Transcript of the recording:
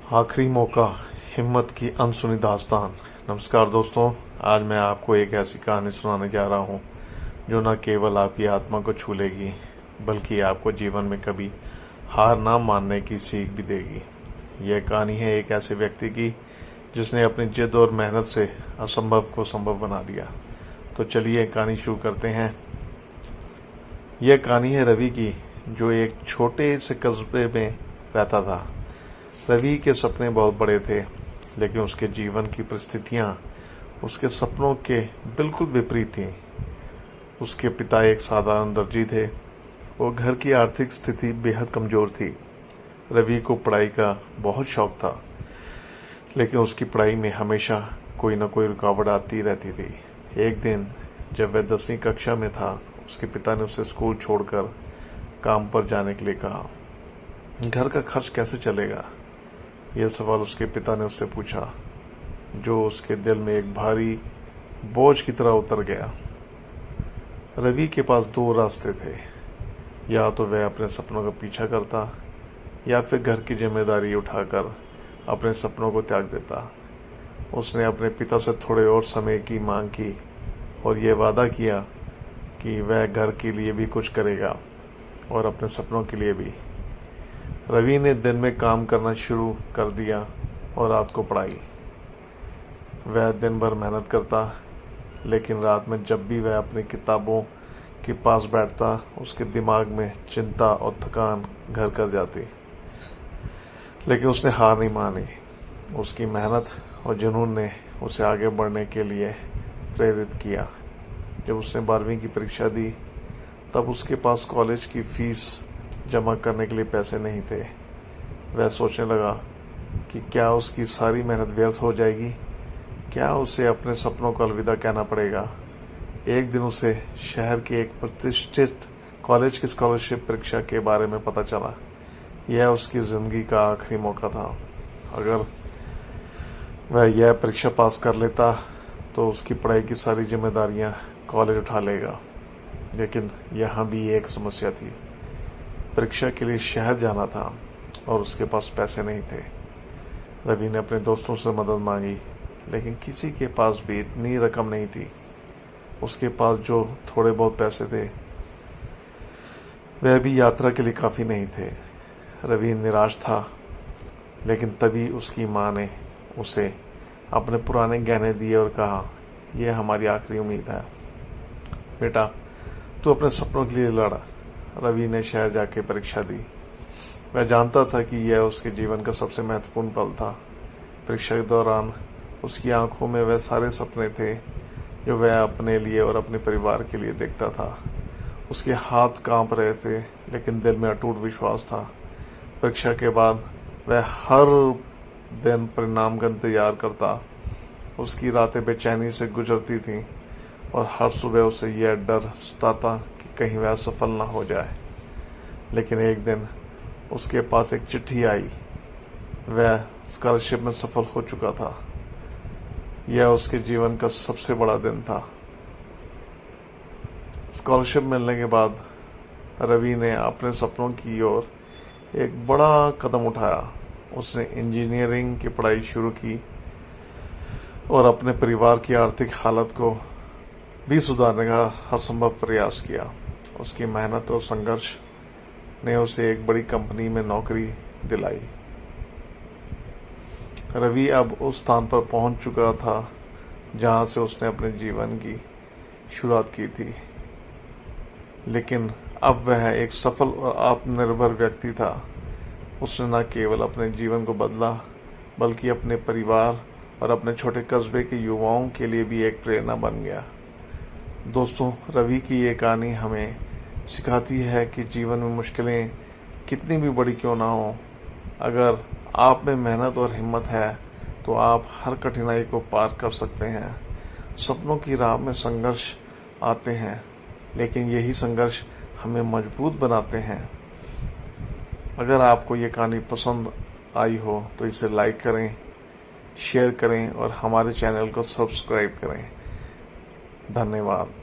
आखिरी मौका, हिम्मत की अनसुनी दास्तान। नमस्कार दोस्तों, आज मैं आपको एक ऐसी कहानी सुनाने जा रहा हूँ जो न केवल आपकी आत्मा को छू लेगी बल्कि आपको जीवन में कभी हार ना मानने की सीख भी देगी। यह कहानी है एक ऐसे व्यक्ति की जिसने अपनी जिद और मेहनत से असंभव को संभव बना दिया। तो चलिए कहानी शुरू करते हैं। यह कहानी है रवि की, जो एक छोटे से कस्बे में रहता था। रवि के सपने बहुत बड़े थे, लेकिन उसके जीवन की परिस्थितियां उसके सपनों के बिल्कुल विपरीत थीं। उसके पिता एक साधारण दर्जी थे और घर की आर्थिक स्थिति बेहद कमजोर थी। रवि को पढ़ाई का बहुत शौक था, लेकिन उसकी पढ़ाई में हमेशा कोई न कोई रुकावट आती रहती थी। एक दिन जब वह 10वीं कक्षा में था, उसके पिता ने उसे स्कूल छोड़कर काम पर जाने के लिए कहा। घर का खर्च कैसे चलेगा? यह सवाल उसके पिता ने उससे पूछा, जो उसके दिल में एक भारी बोझ की तरह उतर गया। रवि के पास दो रास्ते थे, या तो वह अपने सपनों का पीछा करता या फिर घर की जिम्मेदारी उठाकर अपने सपनों को त्याग देता। उसने अपने पिता से थोड़े और समय की मांग की और यह वादा किया कि वह घर के लिए भी कुछ करेगा और अपने सपनों के लिए भी। रवि ने दिन में काम करना शुरू कर दिया और रात को पढ़ाई। वह दिन भर मेहनत करता, लेकिन रात में जब भी वह अपनी किताबों के पास बैठता, उसके दिमाग में चिंता और थकान घर कर जाती। लेकिन उसने हार नहीं मानी। उसकी मेहनत और जुनून ने उसे आगे बढ़ने के लिए प्रेरित किया। जब उसने 12वीं की परीक्षा दी, तब उसके पास कॉलेज की फीस जमा करने के लिए पैसे नहीं थे। वह सोचने लगा कि क्या उसकी सारी मेहनत व्यर्थ हो जाएगी, क्या उसे अपने सपनों को अलविदा कहना पड़ेगा। एक दिन उसे शहर के एक प्रतिष्ठित कॉलेज की स्कॉलरशिप परीक्षा के बारे में पता चला। यह उसकी जिंदगी का आखिरी मौका था। अगर वह यह परीक्षा पास कर लेता तो उसकी पढ़ाई की सारी जिम्मेदारियां कॉलेज उठा लेगा। लेकिन यहाँ भी एक समस्या थी। परीक्षा के लिए शहर जाना था और उसके पास पैसे नहीं थे। रवि ने अपने दोस्तों से मदद मांगी, लेकिन किसी के पास भी इतनी रकम नहीं थी। उसके पास जो थोड़े बहुत पैसे थे, वह भी यात्रा के लिए काफी नहीं थे। रवि निराश था, लेकिन तभी उसकी मां ने उसे अपने पुराने गहने दिए और कहा, यह हमारी आखिरी उम्मीद है बेटा, तू अपने सपनों के लिए लड़। रवि ने शहर जाके परीक्षा दी। वह जानता था कि यह उसके जीवन का सबसे महत्वपूर्ण पल था। परीक्षा के दौरान उसकी आंखों में वह सारे सपने थे जो वह अपने लिए और अपने परिवार के लिए देखता था। उसके हाथ कांप रहे थे, लेकिन दिल में अटूट विश्वास था। परीक्षा के बाद वह हर दिन परिणाम का इंतजार करता। उसकी रातें बेचैनी से गुजरती थीं और हर सुबह उसे यह डर सताता कि कहीं वह सफल न हो जाए। लेकिन एक दिन उसके पास एक चिट्ठी आई। वह स्कॉलरशिप में सफल हो चुका था। यह उसके जीवन का सबसे बड़ा दिन था। स्कॉलरशिप मिलने के बाद रवि ने अपने सपनों की ओर एक बड़ा कदम उठाया। उसने इंजीनियरिंग की पढ़ाई शुरू की और अपने परिवार की आर्थिक हालत को भी सुधारने का हर संभव प्रयास किया। उसकी मेहनत और संघर्ष ने उसे एक बड़ी कंपनी में नौकरी दिलाई। रवि अब उस स्थान पर पहुंच चुका था जहां से उसने अपने जीवन की शुरुआत की थी। लेकिन अब वह एक सफल और आत्मनिर्भर व्यक्ति था। उसने न केवल अपने जीवन को बदला, बल्कि अपने परिवार और अपने छोटे कस्बे के युवाओं के लिए भी एक प्रेरणा बन गया। दोस्तों, रवि की ये कहानी हमें सिखाती है कि जीवन में मुश्किलें कितनी भी बड़ी क्यों ना हो, अगर आप में मेहनत और हिम्मत है तो आप हर कठिनाई को पार कर सकते हैं। सपनों की राह में संघर्ष आते हैं, लेकिन यही संघर्ष हमें मजबूत बनाते हैं। अगर आपको ये कहानी पसंद आई हो तो इसे लाइक करें, शेयर करें और हमारे चैनल को सब्सक्राइब करें। धन्यवाद।